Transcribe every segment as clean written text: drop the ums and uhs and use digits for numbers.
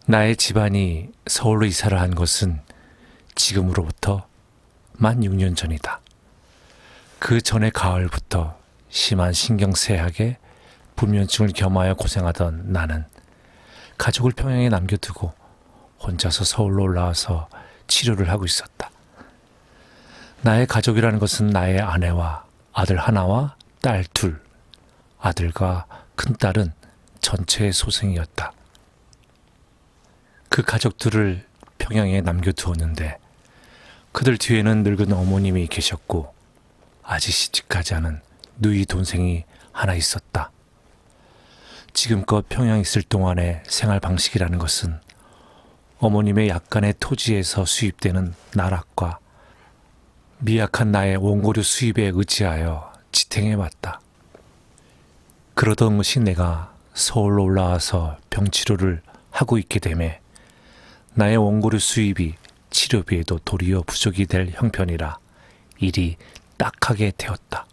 나의 집안이 서울로 이사를 한 것은 지금으로부터 만 6년 전이다. 그 전의 가을부터 심한 신경쇠약에 불면증을 겸하여 고생하던 나는 가족을 평양에 남겨두고 혼자서 서울로 올라와서 치료를 하고 있었다. 나의 가족이라는 것은 나의 아내와 아들 하나와 딸 둘, 아들과 큰딸은 전체의 소생이었다. 그 가족들을 평양에 남겨두었는데 그들 뒤에는 늙은 어머님이 계셨고 아직 시집가지 않은 누이 동생이 하나 있었다. 지금껏 평양에 있을 동안의 생활 방식이라는 것은 어머님의 약간의 토지에서 수입되는 나락과 미약한 나의 원고료 수입에 의지하여 지탱해왔다. 그러던 것이 내가 서울로 올라와서 병치료를 하고 있게 되매 나의 원고료 수입이 치료비에도 도리어 부족이 될 형편이라 일이 딱하게 되었다.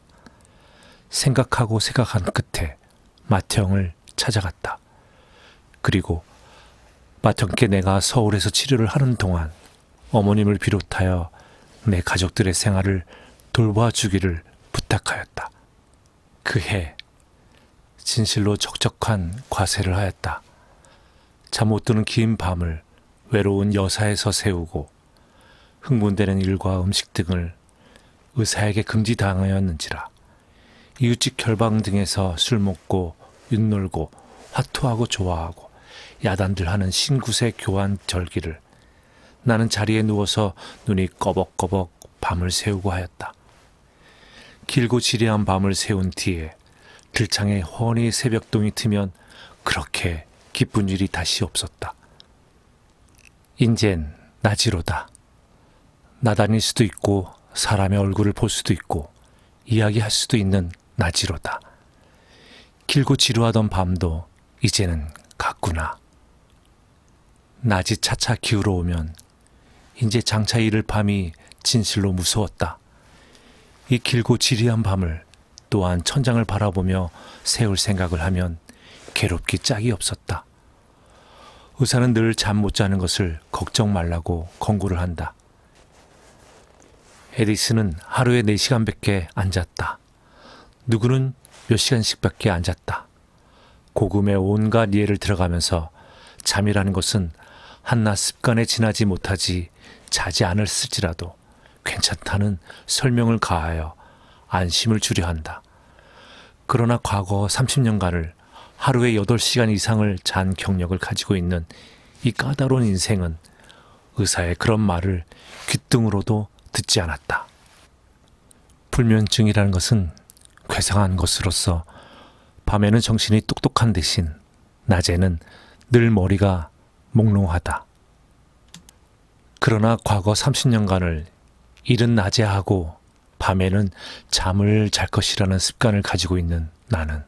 생각하고 생각한 끝에 맏형을 찾아갔다. 그리고 맏형께 내가 서울에서 치료를 하는 동안 어머님을 비롯하여 내 가족들의 생활을 돌봐주기를 부탁하였다. 그해 진실로 적적한 과세를 하였다. 잠 못 드는 긴 밤을 외로운 여사에서 새우고 흥분되는 일과 음식 등을 의사에게 금지당하였는지라 이웃집 결방 등에서 술 먹고 윷놀고 화투하고 좋아하고 야단들 하는 신구세 교환 절기를 나는 자리에 누워서 눈이 꺼벅꺼벅 밤을 새우고 하였다. 길고 지리한 밤을 새운 뒤에 들창에 훤히 새벽동이 트면 그렇게 기쁜 일이 다시 없었다. 인젠 낮이로다. 나다닐 수도 있고 사람의 얼굴을 볼 수도 있고 이야기할 수도 있는 낮이로다. 길고 지루하던 밤도 이제는 갔구나. 낮이 차차 기울어오면 이제 장차 이를 밤이 진실로 무서웠다. 이 길고 지리한 밤을 또한 천장을 바라보며 세울 생각을 하면 괴롭기 짝이 없었다. 의사는 늘 잠 못 자는 것을 걱정 말라고 권고를 한다. 에디슨은 하루에 4시간밖에 안 잤다. 누구는 몇 시간씩밖에 안 잤다. 고금의 온갖 예를 들어가면서 잠이라는 것은 한낱 습관에 지나지 못하지 자지 않을지라도 괜찮다는 설명을 가하여 안심을 주려 한다. 그러나 과거 30년간을 하루에 8시간 이상을 잔 경력을 가지고 있는 이 까다로운 인생은 의사의 그런 말을 귓등으로도 듣지 않았다. 불면증이라는 것은 괴상한 것으로서 밤에는 정신이 똑똑한 대신 낮에는 늘 머리가 몽롱하다. 그러나 과거 30년간을 일은 낮에 하고 밤에는 잠을 잘 것이라는 습관을 가지고 있는 나는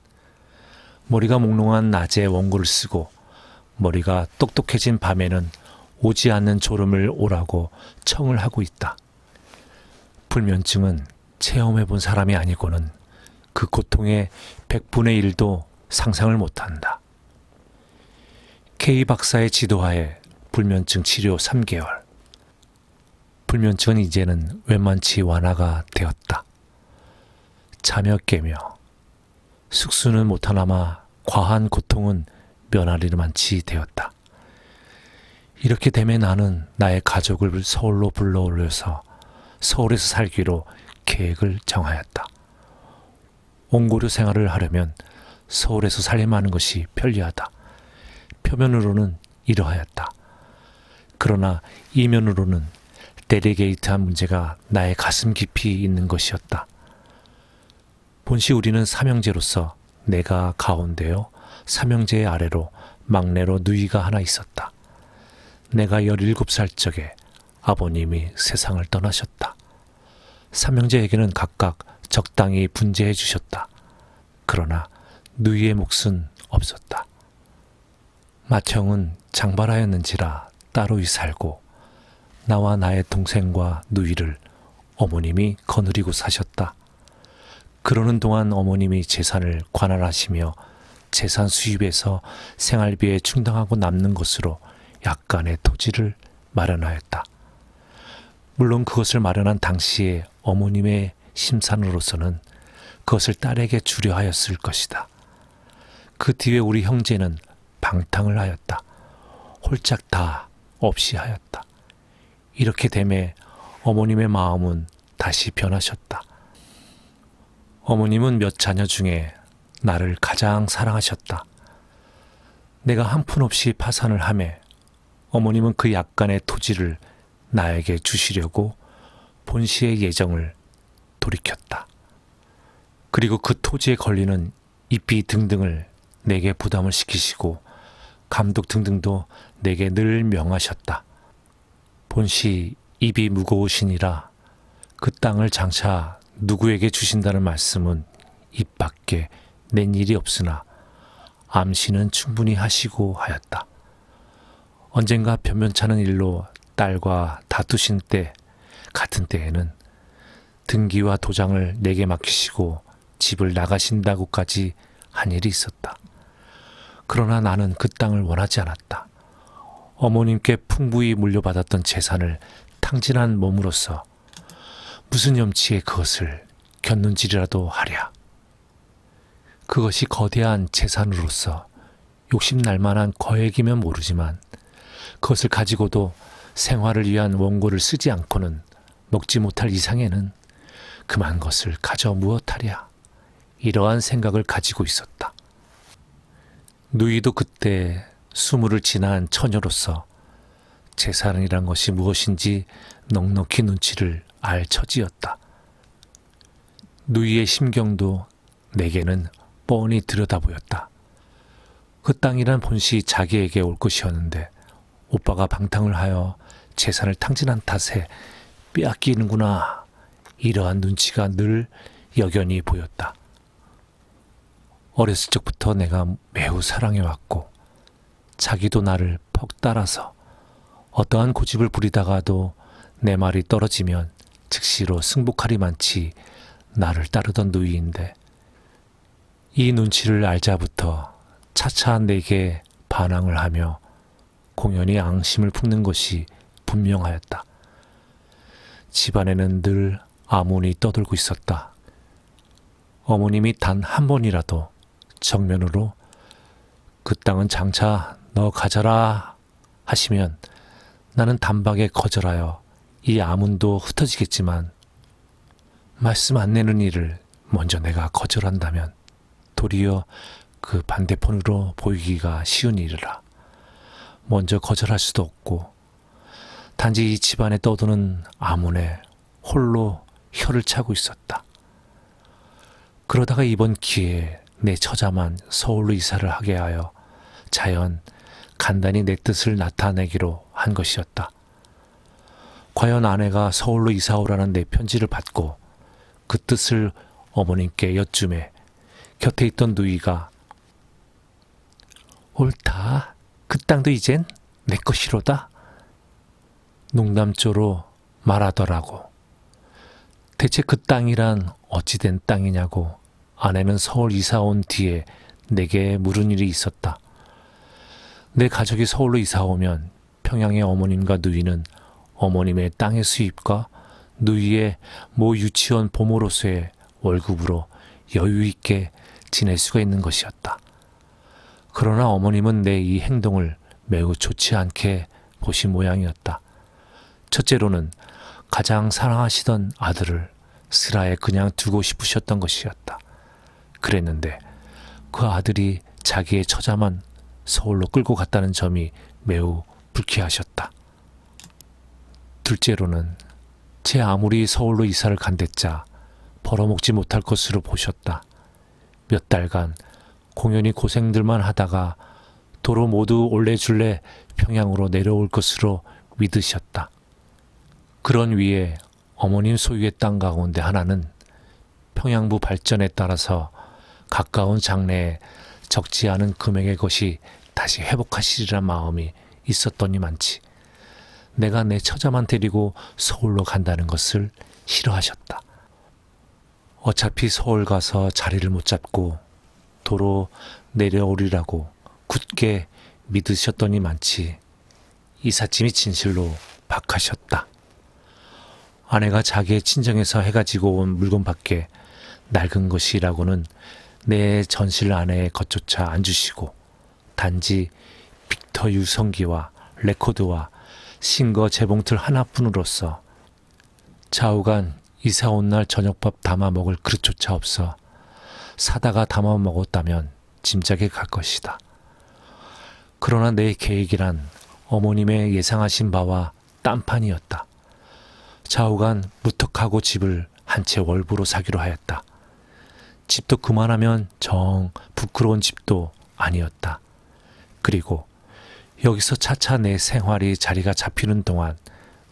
머리가 몽롱한 낮에 원고를 쓰고 머리가 똑똑해진 밤에는 오지 않는 졸음을 오라고 청을 하고 있다. 불면증은 체험해본 사람이 아니고는 그 고통의 100분의 1도 상상을 못한다. K 박사의 지도하에 불면증 치료 3개월. 불면증은 이제는 웬만치 완화가 되었다. 자며 깨며 숙수는 못하나마 과한 고통은 면하리만치 되었다. 이렇게 되면 나는 나의 가족을 서울로 불러올려서 서울에서 살기로 계획을 정하였다. 원고료 생활을 하려면 서울에서 살림하는 것이 편리하다. 표면으로는 이러하였다. 그러나 이면으로는 데리게이트한 문제가 나의 가슴 깊이 있는 것이었다. 본시 우리는 삼형제로서 내가 가운데요, 삼형제의 아래로 막내로 누이가 하나 있었다. 내가 17살 적에 아버님이 세상을 떠나셨다. 삼형제에게는 각각 적당히 분재해 주셨다. 그러나 누이의 몫은 없었다. 맏형은 장발하였는지라 따로이 살고 나와 나의 동생과 누이를 어머님이 거느리고 사셨다. 그러는 동안 어머님이 재산을 관할하시며 재산 수입에서 생활비에 충당하고 남는 것으로 약간의 토지를 마련하였다. 물론 그것을 마련한 당시에 어머님의 심산으로서는 그것을 딸에게 주려 하였을 것이다. 그 뒤에 우리 형제는 방탕을 하였다. 홀짝 다 없이 하였다. 이렇게 되매 어머님의 마음은 다시 변하셨다. 어머님은 몇 자녀 중에 나를 가장 사랑하셨다. 내가 한 푼 없이 파산을 하매 어머님은 그 약간의 토지를 나에게 주시려고 본시의 예정을 돌이켰다. 그리고 그 토지에 걸리는 입비 등등을 내게 부담을 시키시고 감독 등등도 내게 늘 명하셨다. 본시 입이 무거우시니라 그 땅을 장차 누구에게 주신다는 말씀은 입 밖에 낸 일이 없으나 암시는 충분히 하시고 하였다. 언젠가 변변찮은 일로 딸과 다투신 때 같은 때에는 등기와 도장을 내게 맡기시고 집을 나가신다고까지 한 일이 있었다. 그러나 나는 그 땅을 원하지 않았다. 어머님께 풍부히 물려받았던 재산을 탕진한 몸으로서 무슨 염치에 그것을 겼는지라도 하랴. 그것이 거대한 재산으로서 욕심날 만한 거액이면 모르지만 그것을 가지고도 생활을 위한 원고를 쓰지 않고는 먹지 못할 이상에는 그만 것을 가져 무엇하랴. 이러한 생각을 가지고 있었다. 누이도 그때 20을 지난 처녀로서 재산이란 것이 무엇인지 넉넉히 눈치를 알 처지였다. 누이의 심경도 내게는 뻔히 들여다보였다. 그 땅이란 본시 자기에게 올 것이었는데 오빠가 방탕을 하여 재산을 탕진한 탓에 빼앗기는구나. 이러한 눈치가 늘 여견히 보였다. 어렸을 적부터 내가 매우 사랑해왔고 자기도 나를 퍽 따라서 어떠한 고집을 부리다가도 내 말이 떨어지면 즉시로 승복하리만치 나를 따르던 누이인데 이 눈치를 알자부터 차차 내게 반항을 하며 공연히 앙심을 품는 것이 분명하였다. 집안에는 늘 아문이 떠돌고 있었다. 어머님이 단 한 번이라도 정면으로 그 땅은 장차 너 가져라 하시면 나는 단박에 거절하여 이 아문도 흩어지겠지만 말씀 안 내는 일을 먼저 내가 거절한다면 도리어 그 반대편으로 보이기가 쉬운 일이라 먼저 거절할 수도 없고 단지 이 집안에 떠도는 아문에 홀로 혀를 차고 있었다. 그러다가 이번 기회에 내 처자만 서울로 이사를 하게 하여 자연 간단히 내 뜻을 나타내기로 한 것이었다. 과연 아내가 서울로 이사 오라는 내 편지를 받고 그 뜻을 어머님께 여쭈매 곁에 있던 누이가 옳다. 그 땅도 이젠 내 것이로다. 농담조로 말하더라고. 대체 그 땅이란 어찌된 땅이냐고 아내는 서울 이사 온 뒤에 내게 물은 일이 있었다. 내 가족이 서울로 이사 오면 평양의 어머님과 누이는 어머님의 땅의 수입과 누이의 모 유치원 보모로서의 월급으로 여유 있게 지낼 수가 있는 것이었다. 그러나 어머님은 내 이 행동을 매우 좋지 않게 보신 모양이었다. 첫째로는 가장 사랑하시던 아들을 슬하에 그냥 두고 싶으셨던 것이었다. 그랬는데 그 아들이 자기의 처자만 서울로 끌고 갔다는 점이 매우 불쾌하셨다. 둘째로는 제 아무리 서울로 이사를 간댔자 벌어먹지 못할 것으로 보셨다. 몇 달간 공연히 고생들만 하다가 도로 모두 올레줄레 평양으로 내려올 것으로 믿으셨다. 그런 위에 어머님 소유의 땅 가운데 하나는 평양부 발전에 따라서 가까운 장래에 적지 않은 금액의 것이 다시 회복하시리란 마음이 있었더니만치 내가 내 처자만 데리고 서울로 간다는 것을 싫어하셨다. 어차피 서울 가서 자리를 못 잡고 도로 내려오리라고 굳게 믿으셨더니만치 이삿짐이 진실로 박하셨다. 아내가 자기의 친정에서 해가지고 온 물건밖에 낡은 것이라고는 내 전실 아내의 것조차 안 주시고 단지 빅터 유성기와 레코드와 싱거 재봉틀 하나뿐으로서 좌우간 이사 온 날 저녁밥 담아 먹을 그릇조차 없어 사다가 담아 먹었다면 짐작이 갈 것이다. 그러나 내 계획이란 어머님의 예상하신 바와 딴판이었다. 좌우간 무턱하고 집을 한 채 월부로 사기로 하였다. 집도 그만하면 정 부끄러운 집도 아니었다. 그리고 여기서 차차 내 생활이 자리가 잡히는 동안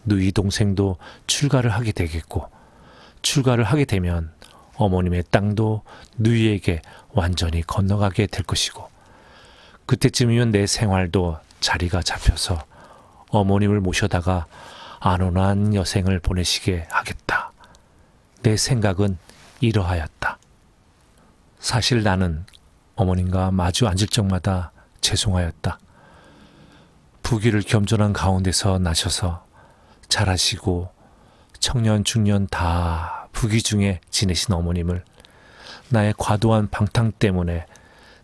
누이 동생도 출가를 하게 되겠고, 출가를 하게 되면 어머님의 땅도 누이에게 완전히 건너가게 될 것이고, 그때쯤이면 내 생활도 자리가 잡혀서 어머님을 모셔다가 안온한 여생을 보내시게 하겠다. 내 생각은 이러하였다. 사실 나는 어머님과 마주 앉을 적마다 죄송하였다. 부귀를 겸손한 가운데서 나셔서 잘하시고 청년 중년 다 부귀 중에 지내신 어머님을 나의 과도한 방탕 때문에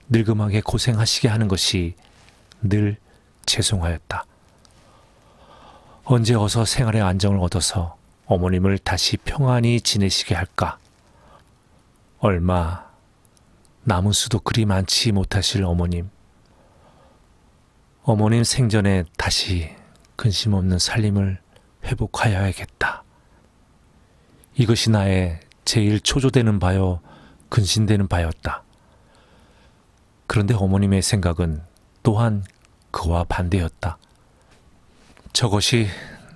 늙음하게 고생하시게 하는 것이 늘 죄송하였다. 언제 어서 생활의 안정을 얻어서 어머님을 다시 평안히 지내시게 할까? 얼마 남은 수도 그리 많지 못하실 어머님. 어머님 생전에 다시 근심 없는 살림을 회복하여야겠다. 이것이 나의 제일 초조되는 바요 근심되는 바였다. 그런데 어머님의 생각은 또한 그와 반대였다. 저것이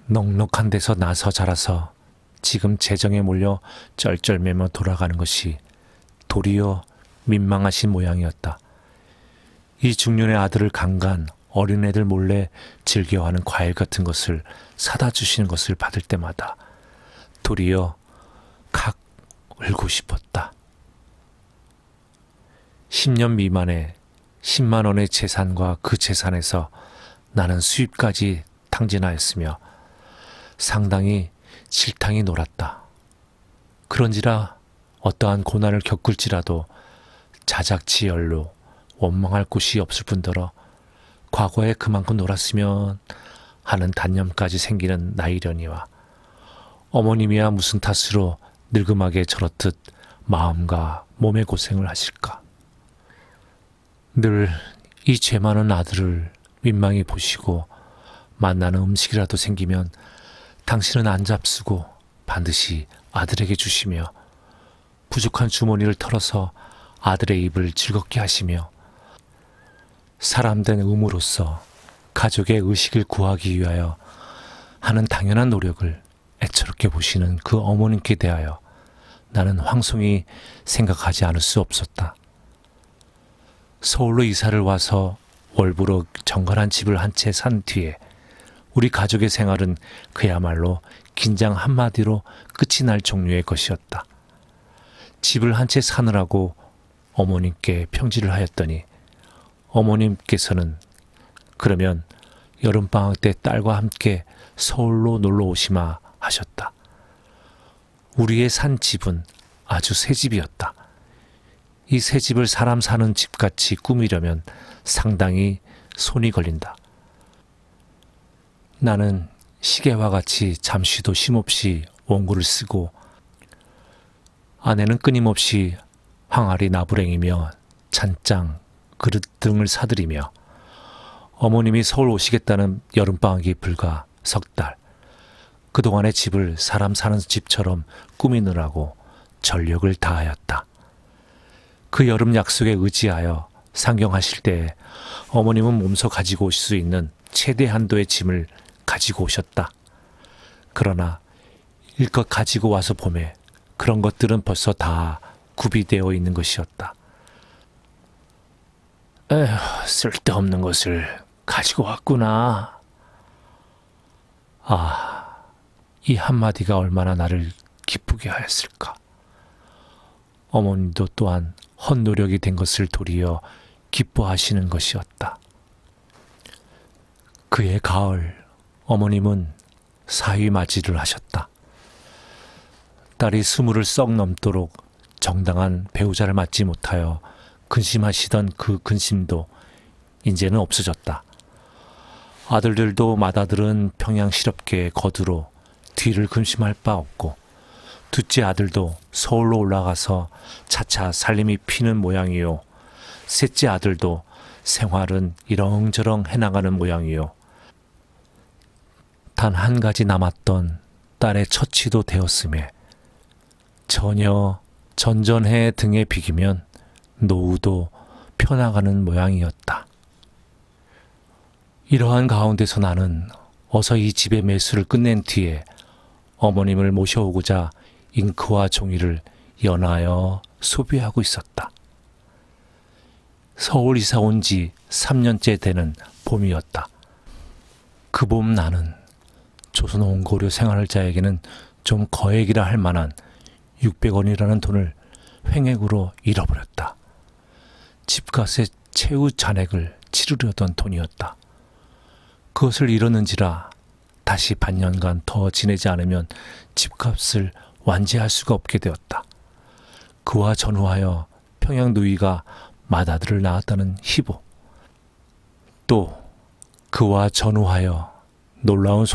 넉넉한 데서 나서 자라서 지금 재정에 몰려 쩔쩔매며 돌아가는 것이 도리어 민망하신 모양이었다. 이 중년의 아들을 강간 어린애들 몰래 즐겨하는 과일 같은 것을 사다 주시는 것을 받을 때마다 도리어 칵 울고 싶었다. 10년 미만의 10만 원의 재산과 그 재산에서 나는 수입까지 탕진하였으며 상당히 실탕이 놀았다. 그런지라 어떠한 고난을 겪을지라도 자작지열로 원망할 곳이 없을 뿐더러 과거에 그만큼 놀았으면 하는 단념까지 생기는 나이려니와 어머님이야 무슨 탓으로 늙음하게 저렇듯 마음과 몸의 고생을 하실까. 늘 이 죄 많은 아들을 민망히 보시고 만나는 음식이라도 생기면 당신은 안 잡수고 반드시 아들에게 주시며 부족한 주머니를 털어서 아들의 입을 즐겁게 하시며 사람된 의무로서 가족의 의식을 구하기 위하여 하는 당연한 노력을 애처롭게 보시는 그 어머님께 대하여 나는 황송히 생각하지 않을 수 없었다. 서울로 이사를 와서 월부로 정갈한 집을 한 채 산 뒤에 우리 가족의 생활은 그야말로 긴장 한마디로 끝이 날 종류의 것이었다. 집을 한 채 사느라고 어머님께 평지를 하였더니 어머님께서는 그러면 여름방학 때 딸과 함께 서울로 놀러 오시마 하셨다. 우리의 산 집은 아주 새 집이었다. 이 새 집을 사람 사는 집같이 꾸미려면 상당히 손이 걸린다. 나는 시계와 같이 잠시도 쉼없이 원고를 쓰고 아내는 끊임없이 항아리 나부랭이며 찬장, 그릇 등을 사들이며 어머님이 서울 오시겠다는 여름방학이 불과 석 달, 그동안의 집을 사람 사는 집처럼 꾸미느라고 전력을 다하였다. 그 여름 약속에 의지하여 상경하실 때에 어머님은 몸소 가지고 오실 수 있는 최대 한도의 짐을 가지고 오셨다. 그러나 일껏 가지고 와서 보매 그런 것들은 벌써 다 구비되어 있는 것이었다. 에휴, 쓸데없는 것을 가지고 왔구나. 아, 이 한마디가 얼마나 나를 기쁘게 하였을까. 어머님도 또한 헛노력이 된 것을 도리어 기뻐하시는 것이었다. 그해 가을 어머님은 사위 맞이를 하셨다. 딸이 20을 썩 넘도록 정당한 배우자를 맞지 못하여 근심하시던 그 근심도 이제는 없어졌다. 아들들도 맏아들은 평양실업계의 거두로 뒤를 근심할 바 없고 둘째 아들도 서울로 올라가서 차차 살림이 피는 모양이요. 셋째 아들도 생활은 이렁저렁 해나가는 모양이요. 단 한 가지 남았던 딸의 처치도 되었음에 전혀 전전해 등에 비기면 노후도 펴나가는 모양이었다. 이러한 가운데서 나는 어서 이 집의 매수를 끝낸 뒤에 어머님을 모셔오고자 잉크와 종이를 연하여 소비하고 있었다. 서울 이사 온 지 3년째 되는 봄이었다. 그 봄 나는 조선 옹고료 생활자에게는 좀 거액이라 할 만한 600원이라는 돈을 횡액으로 잃어버렸다. 집값의 최후 잔액을 치르려던 돈이었다. 그것을 잃었는지라 다시 반년간 더 지내지 않으면 집값을 완제할 수가 없게 되었다. 그와 전후하여 평양 누이가 맏아들을 낳았다는 희보, 또 그와 전후하여 놀라운